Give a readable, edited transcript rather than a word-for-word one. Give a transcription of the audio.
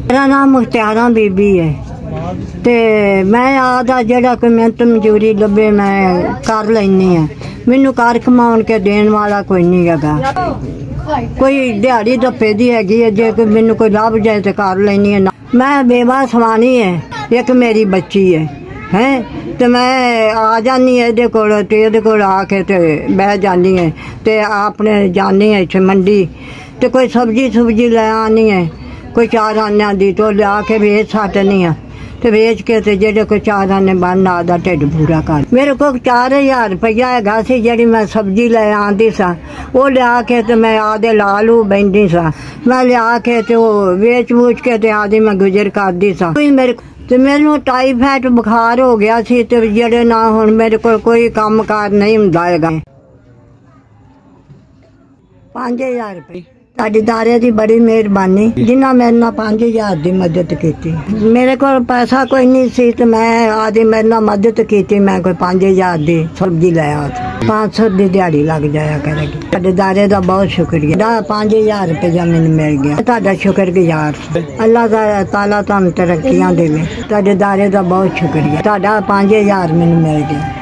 मेरा नाम मुख्तियारा बीबी है ते मैं आदा जड़ा कोई मिहनत मजूरी लभे मैं कर लैनी है। मैनू कार कमाउण के देने वाला कोई नहीं हैगा। कोई दिहाड़ी धप्पे दी हैगी है, जे कोई मैनू कोई लभ जाए तो कर लैनी है। मैं बेवा सवानी है, एक मेरी बच्ची है तो मैं आ जानी है इहदे कोल ते इहदे कोल आके ते बह जानी है ते अपने जानी है इत्थे मंडी ते कोई सब्जी लै आनी है, कोई 4 आने दी तो लिया के बेच सटनी है ते बेच के ते जेडे कोई 4 आने बन आदा ढिड पूरा कर। मेरे को 4000 रुपया हैगा सी जेडी मैं सब्जी लै आंदी सा, वो लिया के ते मैं आदे ला लू बहती सा, मैं लिया के ते वेच वूच के ते आदि मैं गुजर करदी सा। ते मैनू टाइफाइड बुखार हो गया सी ते जेडे ना हुण मेरे को कोई काम कार नहीं हुंदा हैगा। 5000 रुपये साडी दारे दी बड़ी मेहरबानी जिन्ना मेरे नाल 5000 दी मदद की। मेरे को पैसा कोई नहीं सी ते मैं आदि मेरे नाल मदद की, मैं कोई 5000 दी सब्जी लै आ 500 दी दिहाड़ी लग जाया करेगी। साडे दारे दा बहुत शुक्रिया, 5000 रुपया मैनू मिल गया, तुहाडा शुक्रगुजार। अल्लाह ताला तुहानू तरक्कियां देवे। तुहाडे दारे दा बहुत शुक्रिया, तुहाडा 5000 मैनू मिल गया।